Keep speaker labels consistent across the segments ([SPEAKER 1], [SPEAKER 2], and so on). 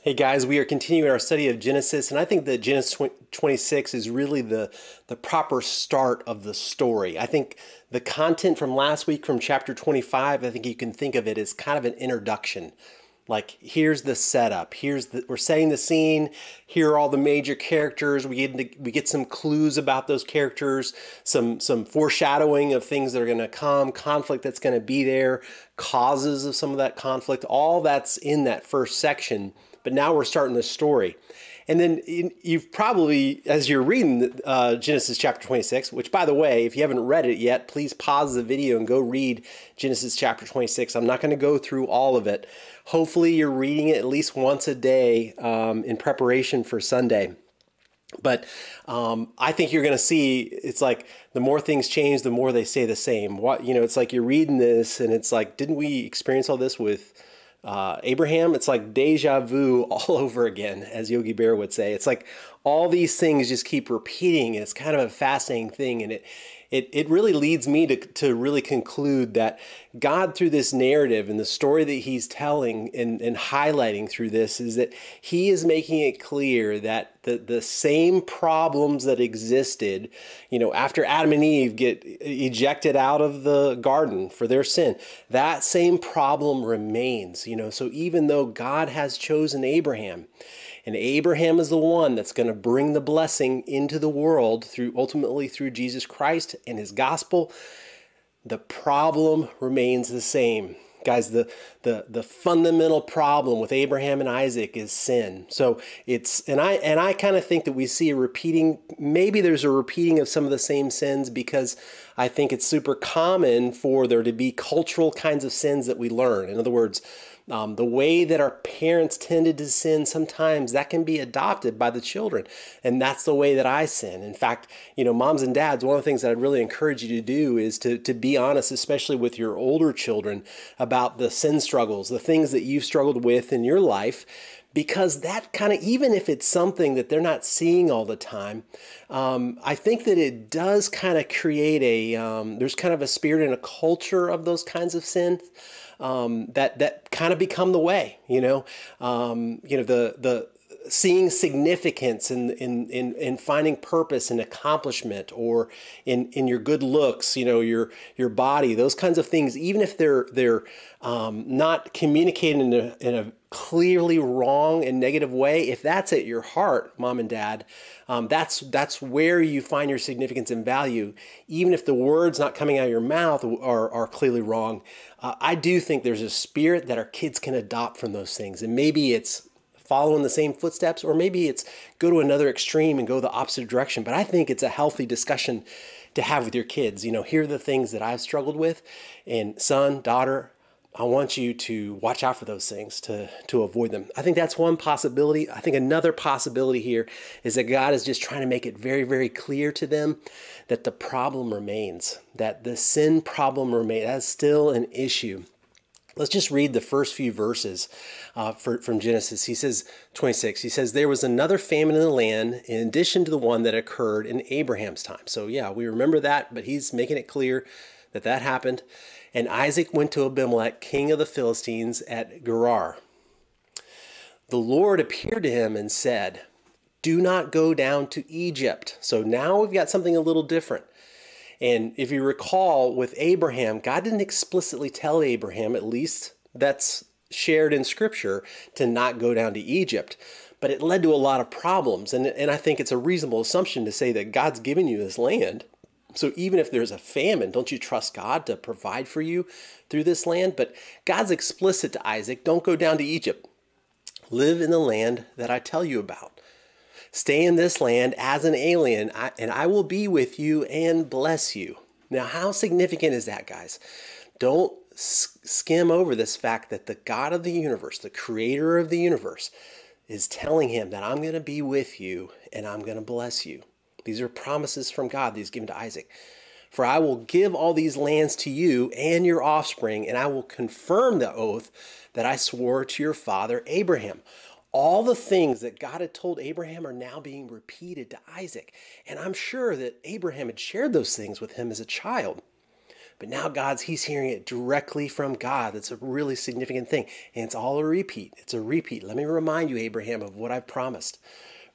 [SPEAKER 1] Hey guys, we are continuing our study of Genesis, and I think that Genesis 26 is really the proper start of the story. I think the content from last week from chapter 25, I think you can think of it as kind of an introduction. Like, here's the setup. We're setting the scene. Here are all the major characters. We get some clues about those characters, some foreshadowing of things that are going to come, conflict that's going to be there, causes of some of that conflict. All that's in that first section. But now we're starting the story. And then you've probably, as you're reading Genesis chapter 26, which, by the way, if you haven't read it yet, please pause the video and go read Genesis chapter 26. I'm not going to go through all of it. Hopefully you're reading it at least once a day in preparation for Sunday. But I think you're going to see, it's like the more things change, the more they stay the same. It's like you're reading this and it's like, didn't we experience all this with Abraham? It's like deja vu all over again, as Yogi Bear would say. It's like all these things just keep repeating, and it's kind of a fascinating thing. And it really leads me to really conclude that God, through this narrative and the story that he's telling and highlighting through this, is that he is making it clear that the same problems that existed, after Adam and Eve get ejected out of the garden for their sin, that same problem remains, So even though God has chosen Abraham, and Abraham is the one that's going to bring the blessing into the world ultimately through Jesus Christ and his gospel, the problem remains the same. Guys, the fundamental problem with Abraham and Isaac is sin. So I kind of think that we see maybe there's a repeating of some of the same sins, because I think it's super common for there to be cultural kinds of sins that we learn. In other words, the way that our parents tended to sin, sometimes that can be adopted by the children. And that's the way that I sin. In fact, moms and dads, one of the things that I'd really encourage you to do is to be honest, especially with your older children, about the sin struggles, the things that you've struggled with in your life. Because that kind of, even if it's something that they're not seeing all the time, I think that it does kind of create there's kind of a spirit and a culture of those kinds of sins that kind of become the way, the seeing significance in finding purpose and accomplishment, or in your good looks, your body, those kinds of things, even if they're not communicated in a clearly wrong and negative way. If that's at your heart, mom and dad, that's where you find your significance and value, even if the words not coming out of your mouth are clearly wrong. I do think there's a spirit that our kids can adopt from those things, and maybe it's follow in the same footsteps, or maybe it's go to another extreme and go the opposite direction. But I think it's a healthy discussion to have with your kids. Here are the things that I've struggled with, and son, daughter, I want you to watch out for those things, to avoid them. I think that's one possibility. I think another possibility here is that God is just trying to make it very, very clear to them that the problem remains, that the sin problem remains. That's still an issue. Let's just read the first few verses from Genesis. He says, 26, he says, there was another famine in the land in addition to the one that occurred in Abraham's time. So yeah, we remember that, but he's making it clear that happened. And Isaac went to Abimelech, king of the Philistines, at Gerar. The Lord appeared to him and said, do not go down to Egypt. So now we've got something a little different. And if you recall, with Abraham, God didn't explicitly tell Abraham, at least that's shared in Scripture, to not go down to Egypt. But it led to a lot of problems. And I think it's a reasonable assumption to say that God's given you this land. So even if there's a famine, don't you trust God to provide for you through this land? But God's explicit to Isaac, don't go down to Egypt. Live in the land that I tell you about. Stay in this land as an alien, and I will be with you and bless you. Now, how significant is that, guys? Don't skim over this fact that the God of the universe, the creator of the universe, is telling him that I'm going to be with you and I'm going to bless you. These are promises from God that he's given to Isaac. For I will give all these lands to you and your offspring, and I will confirm the oath that I swore to your father Abraham. All the things that God had told Abraham are now being repeated to Isaac. And I'm sure that Abraham had shared those things with him as a child. But now he's hearing it directly from God. That's a really significant thing. And it's all a repeat. It's a repeat. Let me remind you, Abraham, of what I've promised.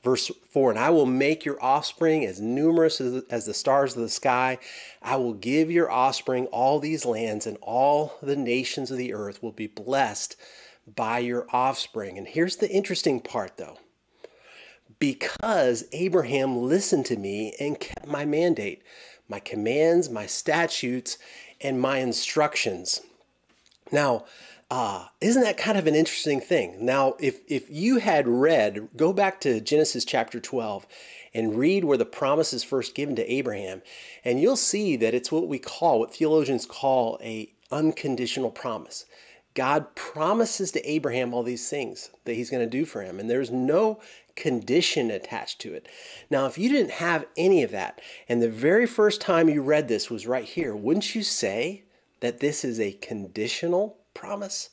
[SPEAKER 1] Verse 4, and I will make your offspring as numerous as the stars of the sky. I will give your offspring all these lands, and all the nations of the earth will be blessed by your offspring. And here's the interesting part, though. Because Abraham listened to me and kept my mandate, my commands, my statutes, and my instructions. Now, isn't that kind of an interesting thing? Now, if you had read, go back to Genesis chapter 12 and read where the promise is first given to Abraham, and you'll see that it's what theologians call a unconditional promise. God promises to Abraham all these things that he's going to do for him, and there's no condition attached to it. Now, if you didn't have any of that, and the very first time you read this was right here, wouldn't you say that this is a conditional promise?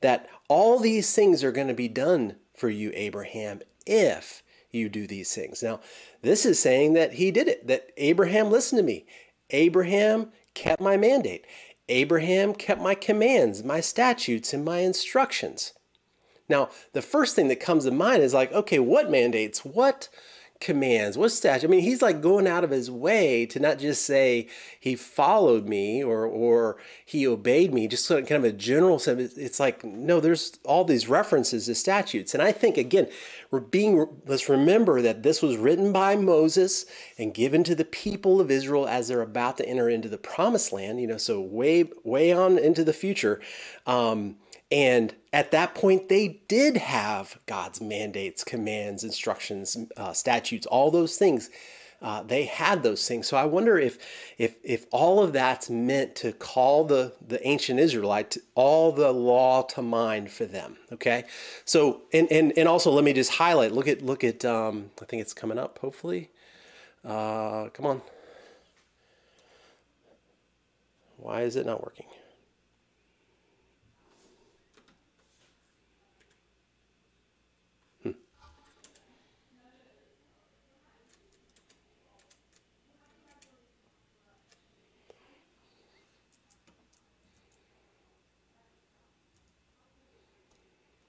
[SPEAKER 1] That all these things are going to be done for you, Abraham, if you do these things. Now, this is saying that he did it, that Abraham listened to me. Abraham kept my mandate. Abraham kept my commands, my statutes, and my instructions. Now, the first thing that comes to mind is like, okay, what mandates, what commands, what statutes? I mean, he's like going out of his way to not just say he followed me or he obeyed me, just sort of kind of a general sense. It's like, no, there's all these references to statutes. And I think, again, let's remember that this was written by Moses and given to the people of Israel as they're about to enter into the promised land, so way on into the future. And at that point, they did have God's mandates, commands, instructions, statutes, all those things. They had those things. So I wonder if all of that's meant to call the ancient Israelite all the law to mind for them. Okay. So and also let me just highlight. Look at I think it's coming up. Hopefully, come on. Why is it not working?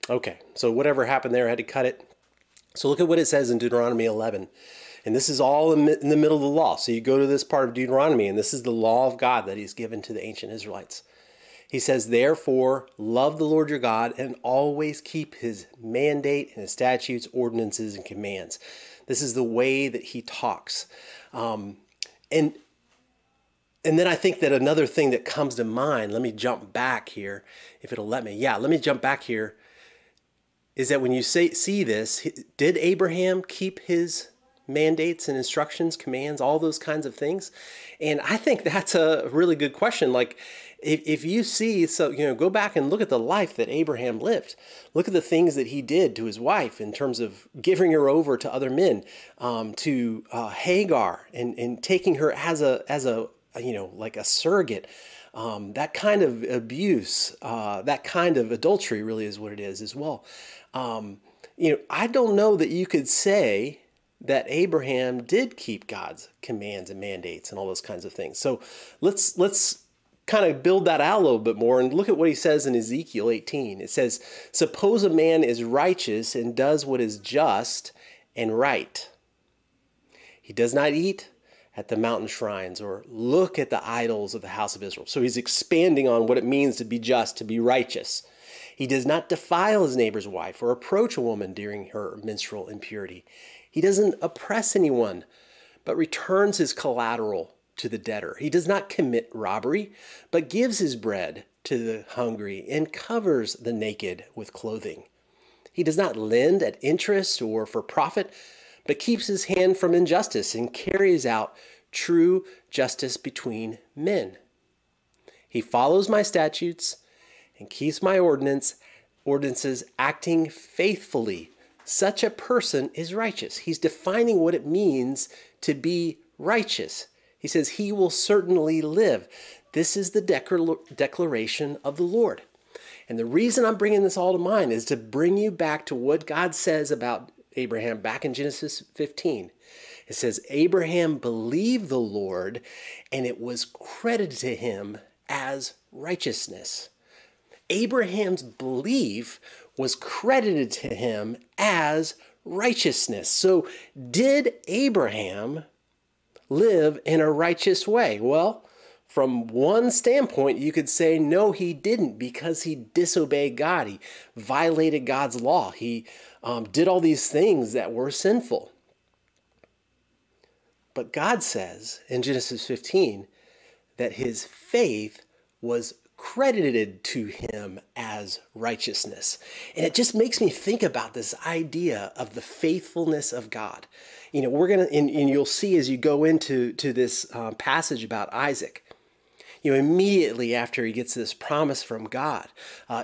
[SPEAKER 1] Okay, so whatever happened there, I had to cut it. So look at what it says in Deuteronomy 11. And this is all in the middle of the law. So you go to this part of Deuteronomy, and this is the law of God that he's given to the ancient Israelites. He says, therefore, love the Lord your God and always keep his mandate and his statutes, ordinances, and commands. This is the way that he talks. And then I think that another thing that comes to mind, let me jump back here, if it'll let me. Yeah, let me jump back here. Is that when you see this, did Abraham keep his mandates and instructions, commands, all those kinds of things? And I think that's a really good question. Like, if you see, go back and look at the life that Abraham lived. Look at the things that he did to his wife in terms of giving her over to other men, to Hagar, and taking her as a like a surrogate. That kind of abuse, that kind of adultery really is what it is as well. I don't know that you could say that Abraham did keep God's commands and mandates and all those kinds of things. So let's kind of build that out a little bit more and look at what he says in Ezekiel 18. It says, suppose a man is righteous and does what is just and right. He does not eat at the mountain shrines or look at the idols of the house of Israel. So he's expanding on what it means to be just, to be righteous. He does not defile his neighbor's wife or approach a woman during her menstrual impurity. He doesn't oppress anyone, but returns his collateral to the debtor. He does not commit robbery, but gives his bread to the hungry and covers the naked with clothing. He does not lend at interest or for profit, but keeps his hand from injustice and carries out true justice between men. He follows my statutes and keeps my ordinances, acting faithfully. Such a person is righteous. He's defining what it means to be righteous. He says he will certainly live. This is the declaration of the Lord. And the reason I'm bringing this all to mind is to bring you back to what God says about Abraham back in Genesis 15. It says, Abraham believed the Lord, and it was credited to him as righteousness. Abraham's belief was credited to him as righteousness. So did Abraham live in a righteous way? Well, from one standpoint, you could say, no, he didn't, because he disobeyed God. He violated God's law. He did all these things that were sinful. But God says in Genesis 15 that his faith was credited to him as righteousness. And it just makes me think about this idea of the faithfulness of God. You know, we're going to, and you'll see as you go into this passage about Isaac, you know, immediately after he gets this promise from God,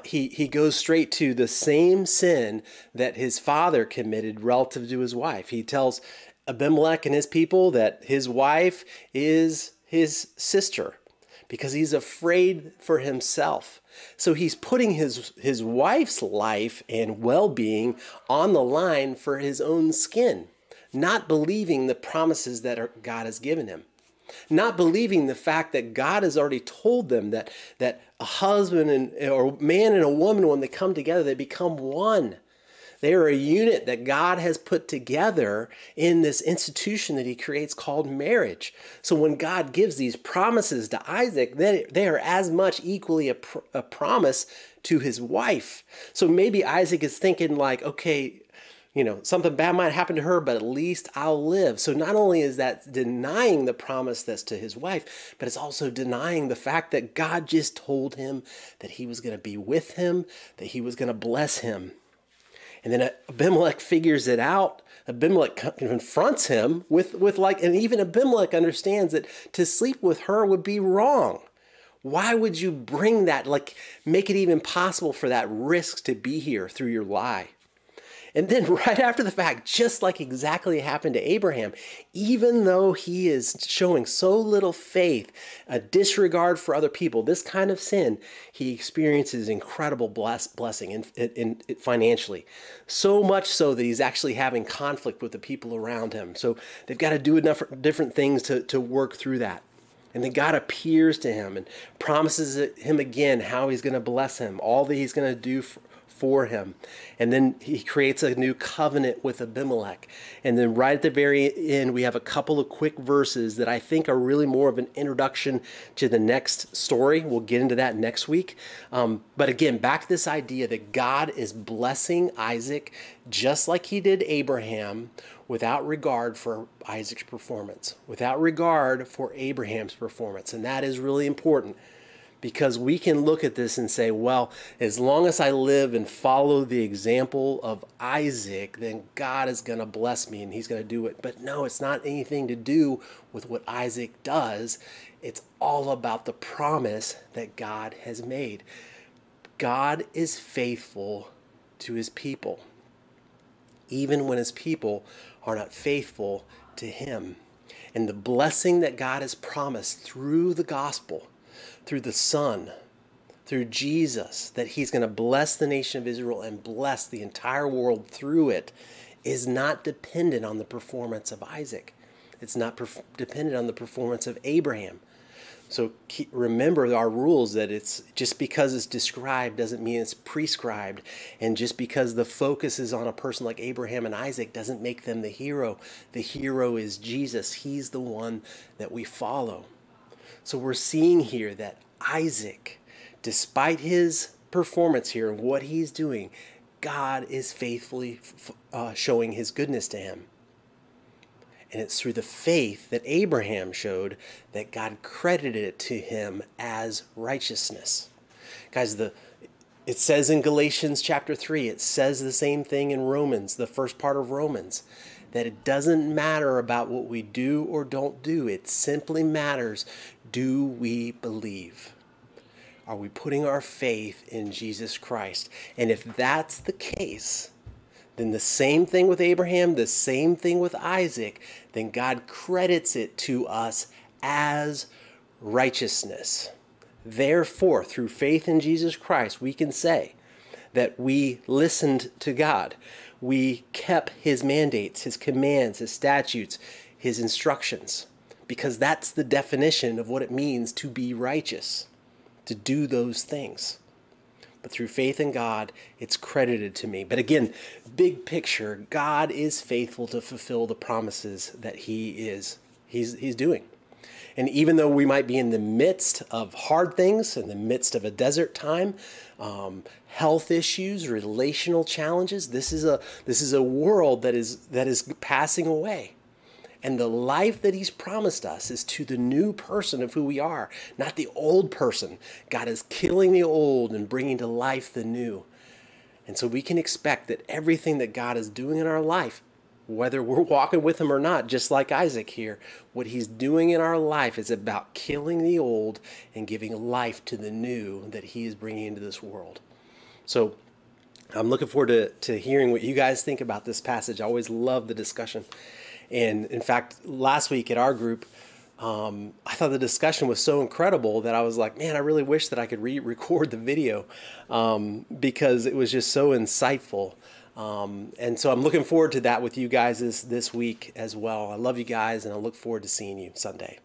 [SPEAKER 1] he goes straight to the same sin that his father committed relative to his wife. He tells Abimelech and his people that his wife is his sister, because he's afraid for himself. So he's putting his wife's life and well-being on the line for his own skin, not believing the promises that God has given him, not believing the fact that God has already told them that a husband or man and a woman, when they come together, they become one. They are a unit that God has put together in this institution that he creates called marriage. So when God gives these promises to Isaac, they are as much equally a promise to his wife. So maybe Isaac is thinking like, okay, you know, something bad might happen to her, but at least I'll live. So not only is that denying the promise that's to his wife, but it's also denying the fact that God just told him that he was going to be with him, that he was going to bless him. And then Abimelech figures it out. Abimelech confronts him with like, and even Abimelech understands that to sleep with her would be wrong. Why would you bring that, like make it even possible for that risk to be here through your lie? And then right after the fact, just like exactly happened to Abraham, even though he is showing so little faith, a disregard for other people, this kind of sin, he experiences incredible blessing financially. So much so that he's actually having conflict with the people around him. So they've got to do enough different things to work through that. And then God appears to him and promises him again how he's going to bless him, all that he's going to do for him. And then he creates a new covenant with Abimelech. And then right at the very end, we have a couple of quick verses that I think are really more of an introduction to the next story. We'll get into that next week. But again, back to this idea that God is blessing Isaac just like he did Abraham, without regard for Isaac's performance, without regard for Abraham's performance. And that is really important, because we can look at this and say, well, as long as I live and follow the example of Isaac, then God is going to bless me and he's going to do it. But no, it's not anything to do with what Isaac does. It's all about the promise that God has made. God is faithful to his people, even when his people are not faithful to him. And the blessing that God has promised through the gospel, through the Son, through Jesus, that he's going to bless the nation of Israel and bless the entire world through it, is not dependent on the performance of Isaac. It's not dependent on the performance of Abraham. So remember our rules, that it's just because it's described doesn't mean it's prescribed. And just because the focus is on a person like Abraham and Isaac doesn't make them the hero. The hero is Jesus. He's the one that we follow. So we're seeing here that Isaac, despite his performance here and what he's doing, God is faithfully showing his goodness to him. And it's through the faith that Abraham showed that God credited it to him as righteousness. Guys, it says in Galatians chapter 3, it says the same thing in Romans, the first part of Romans, that it doesn't matter about what we do or don't do. It simply matters, do we believe? Are we putting our faith in Jesus Christ? And if that's the case, then the same thing with Abraham, the same thing with Isaac, then God credits it to us as righteousness. Therefore, through faith in Jesus Christ, we can say that we listened to God. we kept his mandates, his commands, his statutes, his instructions, because that's the definition of what it means to be righteous, to do those things. But through faith in God, it's credited to me. But again, big picture, God is faithful to fulfill the promises that he's doing. And even though we might be in the midst of hard things, in the midst of a desert time, health issues, relational challenges, this is a world that is passing away. And the life that he's promised us is to the new person of who we are, not the old person. God is killing the old and bringing to life the new. And so we can expect that everything that God is doing in our life, whether we're walking with him or not, just like Isaac here, what he's doing in our life is about killing the old and giving life to the new that he is bringing into this world. So I'm looking forward to hearing what you guys think about this passage. I always love the discussion. And in fact, last week at our group, I thought the discussion was so incredible that I was like, man, I really wish that I could re-record the video because it was just so insightful. And so I'm looking forward to that with you guys this week as well. I love you guys, and I look forward to seeing you Sunday.